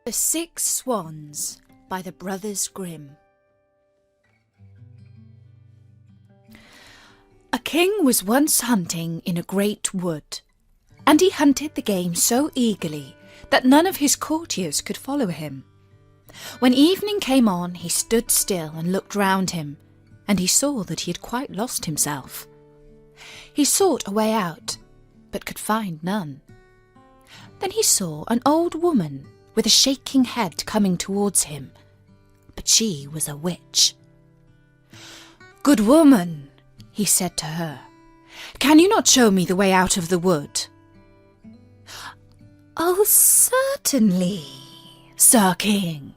The Six Swans by the Brothers Grimm. A king was once hunting in a great wood, and he hunted the game so eagerly that none of his courtiers could follow him. When evening came on, he stood still and looked round him, and he saw that he had quite lost himself. He sought a way out, but could find none. Then he saw an old woman with a shaking head coming towards him, but she was a witch. "Good woman," he said to her, "can you not show me the way out of the wood?" "Oh, certainly, Sir King,"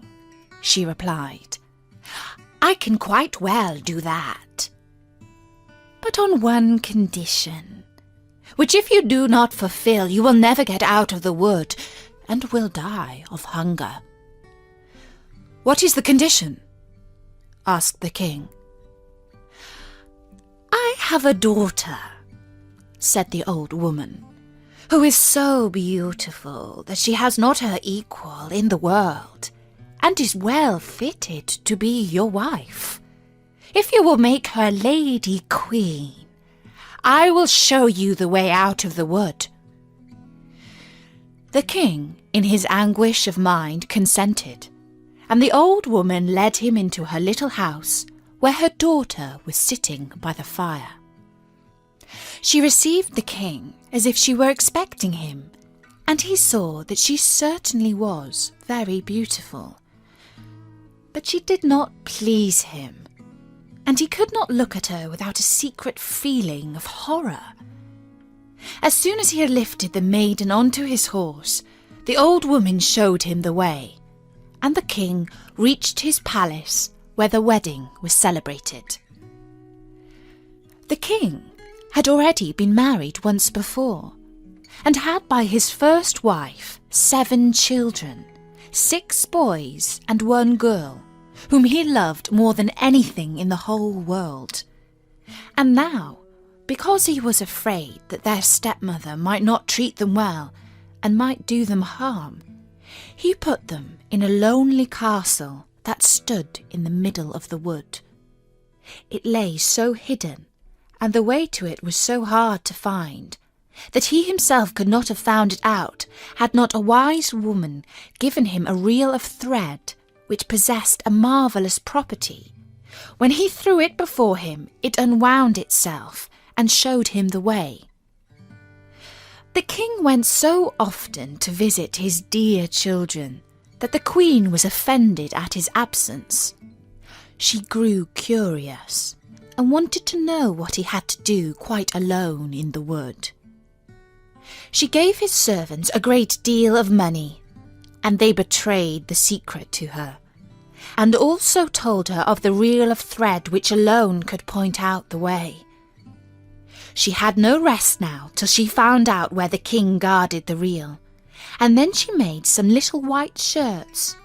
she replied. "I can quite well do that, but on one condition, which if you do not fulfill, you will never get out of the wood and will die of hunger." "What is the condition?" asked the king. "I have a daughter," said the old woman, "who is so beautiful that she has not her equal in the world, and is well fitted to be your wife. If you will make her lady queen, I will show you the way out of the wood." The king, in his anguish of mind, consented, and the old woman led him into her little house, where her daughter was sitting by the fire. She received the king as if she were expecting him, and he saw that she certainly was very beautiful. But she did not please him, and he could not look at her without a secret feeling of horror. As soon as he had lifted the maiden onto his horse, the old woman showed him the way, and the king reached his palace where the wedding was celebrated. The king had already been married once before, and had by his first wife 7 children, 6 boys and 1 girl, whom he loved more than anything in the whole world. And now, because he was afraid that their stepmother might not treat them well and might do them harm, he put them in a lonely castle that stood in the middle of the wood. It lay so hidden, and the way to it was so hard to find, that he himself could not have found it out had not a wise woman given him a reel of thread which possessed a marvellous property. When he threw it before him, it unwound itself and showed him the way. The king went so often to visit his dear children that the queen was offended at his absence. She grew curious and wanted to know what he had to do quite alone in the wood. She gave his servants a great deal of money, and they betrayed the secret to her, and also told her of the reel of thread which alone could point out the way. She had no rest now till she found out where the king guarded the reel, and then she made some little white shirts,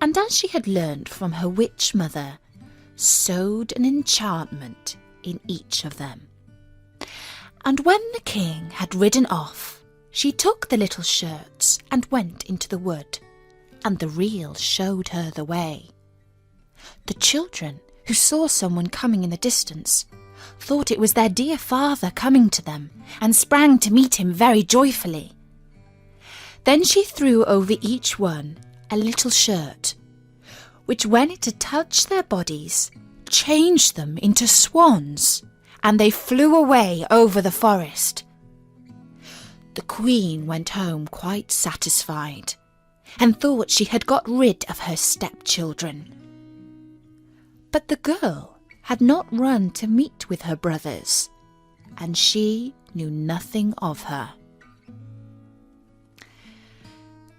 and as she had learned from her witch mother, sewed an enchantment in each of them. And when the king had ridden off, she took the little shirts and went into the wood, and the reel showed her the way. The children, who saw someone coming in the distance, thought it was their dear father coming to them, and sprang to meet him very joyfully. Then she threw over each one a little shirt, which when it had touched their bodies, changed them into swans, and they flew away over the forest. The queen went home quite satisfied, and thought she had got rid of her stepchildren. But the girl had not run to meet with her brothers, and she knew nothing of her.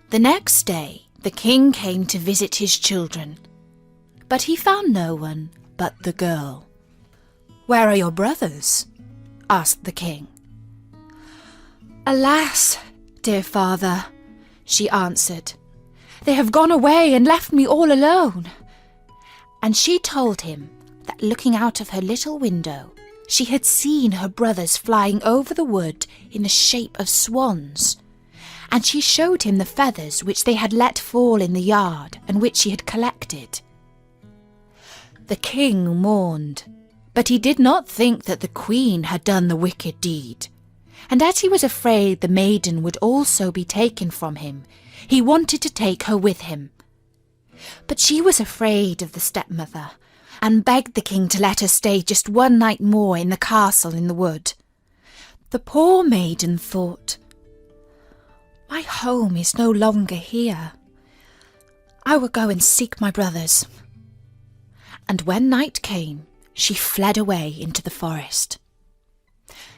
The next day the king came to visit his children, but he found no one but the girl. "Where are your brothers?" asked the king. "Alas, dear father," she answered, "they have gone away and left me all alone." And she told him that looking out of her little window, she had seen her brothers flying over the wood in the shape of swans, and she showed him the feathers which they had let fall in the yard and which she had collected. The king mourned, but he did not think that the queen had done the wicked deed, and as he was afraid the maiden would also be taken from him, he wanted to take her with him. But she was afraid of the stepmother, and begged the king to let her stay just one night more in the castle in the wood. The poor maiden thought, "My home is no longer here. I will go and seek my brothers." And when night came, she fled away into the forest.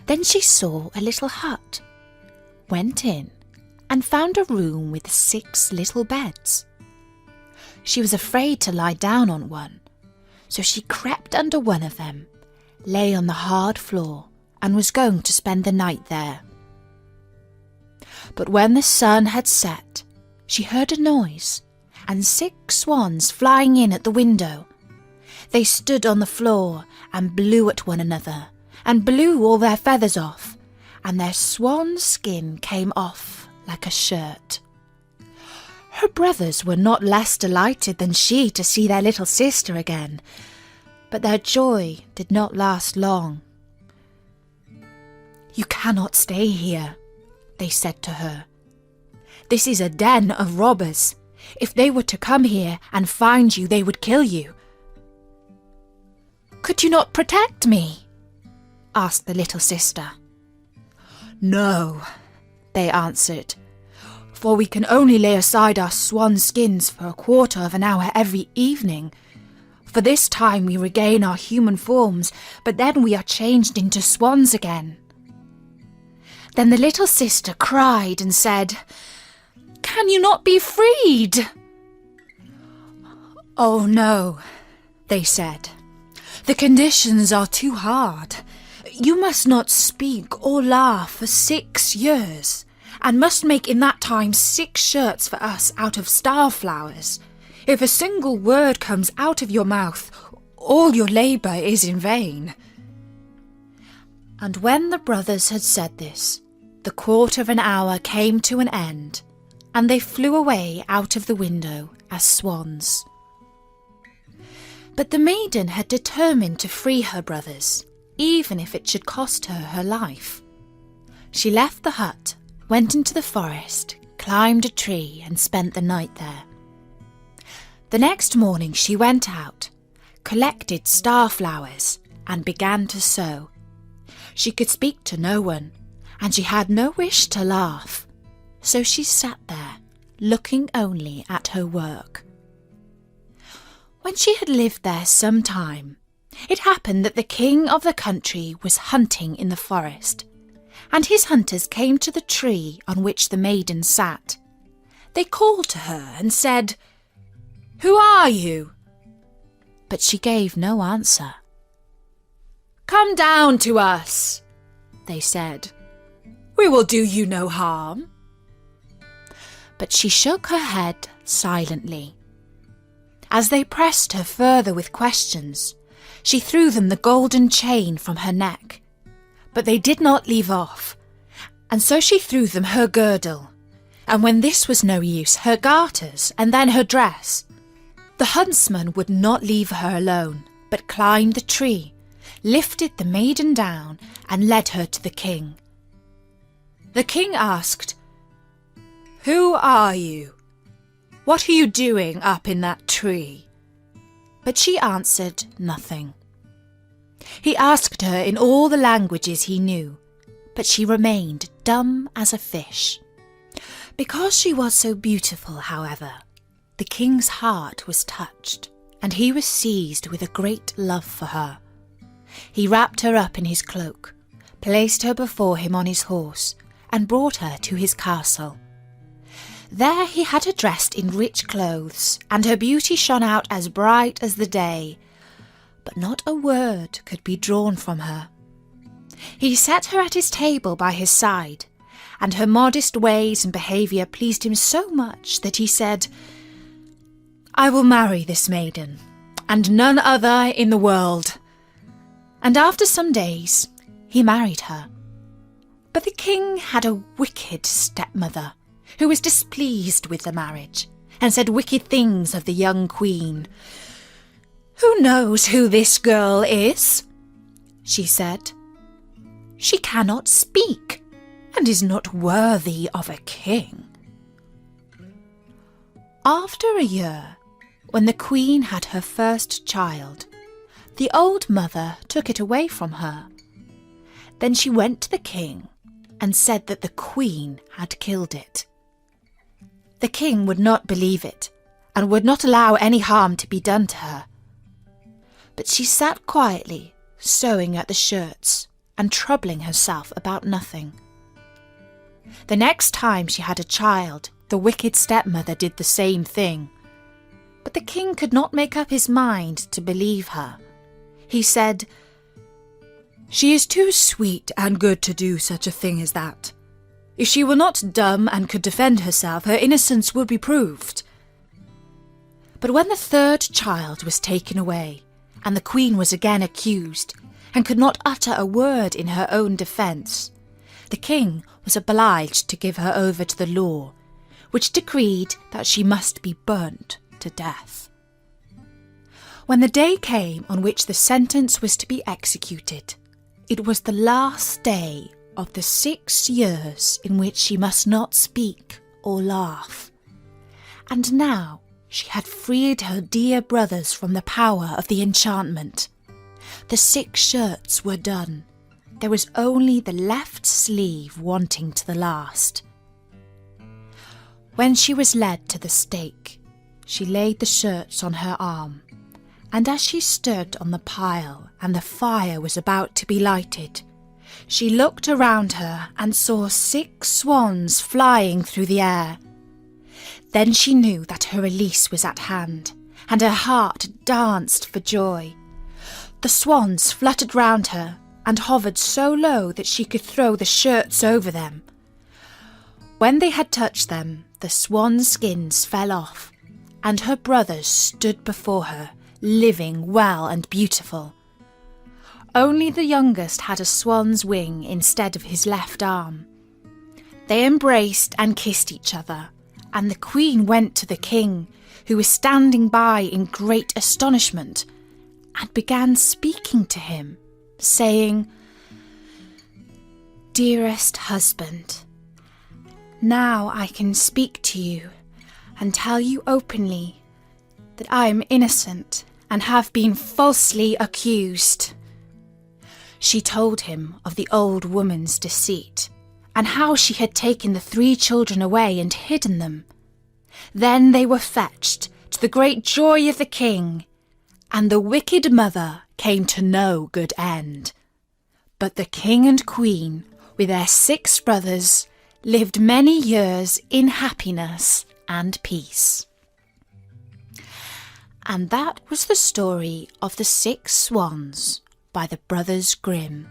Then she saw a little hut, went in, and found a room with 6 little beds. She was afraid to lie down on one, so she crept under one of them, lay on the hard floor, and was going to spend the night there. But when the sun had set, she heard a noise, and 6 swans flying in at the window. They stood on the floor and blew at one another, and blew all their feathers off, and their swan skin came off like a shirt. Her brothers were not less delighted than she to see their little sister again, but their joy did not last long. "You cannot stay here," they said to her. "This is a den of robbers. If they were to come here and find you, they would kill you." "Could you not protect me?" asked the little sister. "No," they answered, "for we can only lay aside our swan skins for a quarter of an hour every evening. For this time we regain our human forms, but then we are changed into swans again." Then the little sister cried and said, "Can you not be freed?" "Oh no," they said. "The conditions are too hard. You must not speak or laugh for 6 years, and must make in that time 6 shirts for us out of starflowers. If a single word comes out of your mouth, all your labour is in vain." And when the brothers had said this, the quarter of an hour came to an end, and they flew away out of the window as swans. But the maiden had determined to free her brothers, even if it should cost her her life. She left the hut, went into the forest, climbed a tree, and spent the night there. The next morning she went out, collected starflowers, and began to sew. She could speak to no one, and she had no wish to laugh, so she sat there, looking only at her work. When she had lived there some time, it happened that the king of the country was hunting in the forest, and his hunters came to the tree on which the maiden sat. They called to her and said, "Who are you?" But she gave no answer. "Come down to us," they said. "We will do you no harm." But she shook her head silently. As they pressed her further with questions, she threw them the golden chain from her neck. But they did not leave off, and so she threw them her girdle, and when this was no use, her garters, and then her dress. The huntsman would not leave her alone, but climbed the tree, lifted the maiden down, and led her to the king. The king asked, "Who are you? What are you doing up in that tree?" But she answered nothing. He asked her in all the languages he knew, but she remained dumb as a fish. Because she was so beautiful, however, the king's heart was touched, and he was seized with a great love for her. He wrapped her up in his cloak, placed her before him on his horse, and brought her to his castle. There he had her dressed in rich clothes, and her beauty shone out as bright as the day, but not a word could be drawn from her. He set her at his table by his side, and her modest ways and behaviour pleased him so much that he said, "I will marry this maiden. and none other in the world. And after some days, he married her. But the king had a wicked stepmother who was displeased with the marriage and said wicked things of the young queen. "Who knows who this girl is?" she said. "She cannot speak and is not worthy of a king." After a year, when the queen had her first child, the old mother took it away from her. Then she went to the king and said that the queen had killed it. The king would not believe it and would not allow any harm to be done to her. But she sat quietly, sewing at the shirts and troubling herself about nothing. The next time she had a child, the wicked stepmother did the same thing. But the king could not make up his mind to believe her. He said, "She is too sweet and good to do such a thing as that. If she were not dumb and could defend herself, her innocence would be proved." But when the third child was taken away, and the queen was again accused, and could not utter a word in her own defence, the king was obliged to give her over to the law, which decreed that she must be burnt to death. When the day came on which the sentence was to be executed, it was the last day of the 6 years in which she must not speak or laugh. And now she had freed her dear brothers from the power of the enchantment. The 6 shirts were done. There was only the left sleeve wanting to the last. When she was led to the stake, she laid the shirts on her arm, and as she stood on the pile and the fire was about to be lighted, she looked around her and saw 6 swans flying through the air. Then she knew that her release was at hand, and her heart danced for joy. The swans fluttered round her and hovered so low that she could throw the shirts over them. When they had touched them, the swan skins fell off, and her brothers stood before her, living well and beautiful. Only the youngest had a swan's wing instead of his left arm. They embraced and kissed each other, and the queen went to the king, who was standing by in great astonishment, and began speaking to him, saying, "Dearest husband, now I can speak to you and tell you openly that I am innocent and have been falsely accused." She told him of the old woman's deceit, and how she had taken the 3 children away and hidden them. Then they were fetched, to the great joy of the king, and the wicked mother came to no good end. But the king and queen, with their 6 brothers, lived many years in happiness and peace. And that was the story of the 6 swans by the Brothers Grimm.